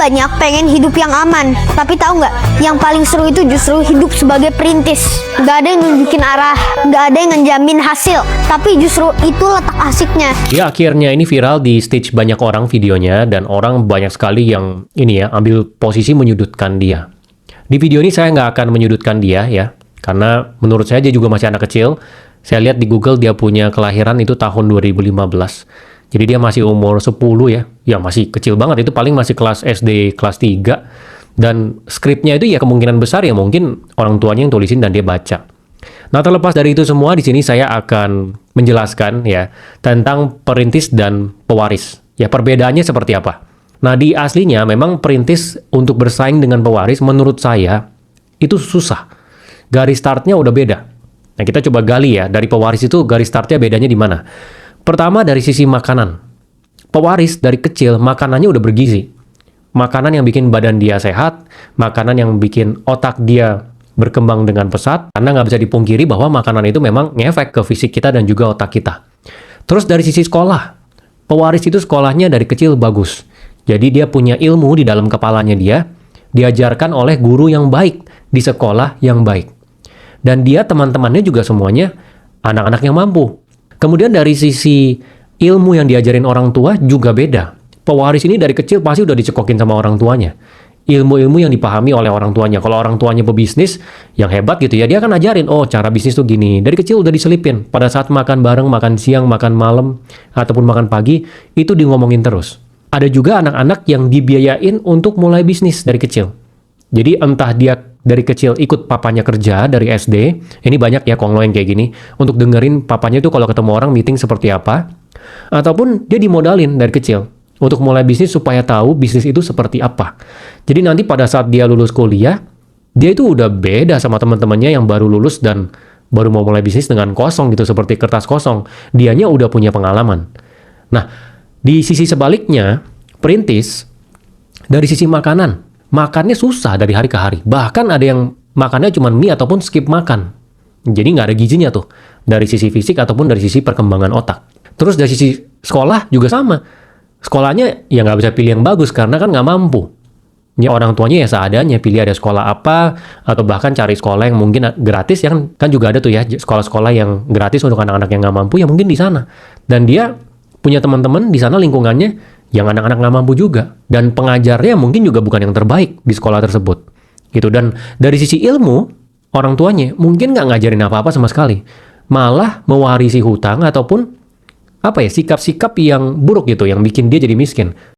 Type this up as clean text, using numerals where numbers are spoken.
banyak pengen hidup yang aman, tapi tahu nggak? Yang paling seru itu justru hidup sebagai perintis. Nggak ada yang nunjukin arah, nggak ada yang ngejamin hasil, tapi justru itu letak asiknya. Ya, akhirnya ini viral di stage banyak orang videonya, dan orang banyak sekali yang ini ya, ambil posisi menyudutkan dia. Di video ini saya nggak akan menyudutkan dia ya, karena menurut saya dia juga masih anak kecil. Saya lihat di Google dia punya kelahiran itu tahun 2015. Jadi dia masih umur 10 ya. Ya masih kecil banget, itu paling masih kelas SD kelas 3. Dan skripnya itu ya kemungkinan besar ya mungkin orang tuanya yang tulisin dan dia baca. Nah, terlepas dari itu semua, di sini saya akan menjelaskan ya tentang perintis dan pewaris. Ya, perbedaannya seperti apa. Nah, di aslinya memang perintis untuk bersaing dengan pewaris menurut saya itu susah. Garis startnya udah beda. Nah, kita coba gali ya, dari pewaris itu garis startnya bedanya di mana? Pertama dari sisi makanan. Pewaris dari kecil makanannya udah bergizi. Makanan yang bikin badan dia sehat, makanan yang bikin otak dia berkembang dengan pesat, karena nggak bisa dipungkiri bahwa makanan itu memang ngefek ke fisik kita dan juga otak kita. Terus dari sisi sekolah, pewaris itu sekolahnya dari kecil bagus. Jadi dia punya ilmu di dalam kepalanya dia, diajarkan oleh guru yang baik, di sekolah yang baik. Dan dia teman-temannya juga semuanya anak-anak yang mampu. Kemudian dari sisi ilmu yang diajarin orang tua juga beda. Pewaris ini dari kecil pasti udah dicekokin sama orang tuanya. Ilmu-ilmu yang dipahami oleh orang tuanya. Kalau orang tuanya pebisnis yang hebat gitu ya, dia akan ajarin, oh cara bisnis tuh gini. Dari kecil udah diselipin. Pada saat makan bareng, makan siang, makan malam, ataupun makan pagi, itu di ngomongin terus. Ada juga anak-anak yang dibiayain untuk mulai bisnis dari kecil. Jadi entah dia dari kecil ikut papanya kerja dari SD, ini banyak ya konglo yang kayak gini, untuk dengerin papanya itu kalau ketemu orang meeting seperti apa, ataupun dia dimodalin dari kecil untuk mulai bisnis supaya tahu bisnis itu seperti apa. Jadi nanti pada saat dia lulus kuliah, dia itu udah beda sama teman-temannya yang baru lulus dan baru mau mulai bisnis dengan kosong gitu, seperti kertas kosong. Dianya udah punya pengalaman. Nah, di sisi sebaliknya, perintis dari sisi makanan, makannya susah dari hari ke hari. Bahkan ada yang makannya cuma mie ataupun skip makan. Jadi nggak ada gizinya tuh. Dari sisi fisik ataupun dari sisi perkembangan otak. Terus dari sisi sekolah juga sama. Sekolahnya ya nggak bisa pilih yang bagus karena kan nggak mampu. Ya orang tuanya ya seadanya, pilih ada sekolah apa, atau bahkan cari sekolah yang mungkin gratis. Yang kan juga ada tuh ya sekolah-sekolah yang gratis untuk anak-anak yang nggak mampu, ya mungkin di sana. Dan dia punya teman-teman di sana lingkungannya yang anak-anak nggak mampu juga. Dan pengajarnya mungkin juga bukan yang terbaik di sekolah tersebut. Gitu. Dan dari sisi ilmu, orang tuanya mungkin nggak ngajarin apa-apa sama sekali. Malah mewarisi hutang ataupun apa ya, sikap-sikap yang buruk gitu, yang bikin dia jadi miskin.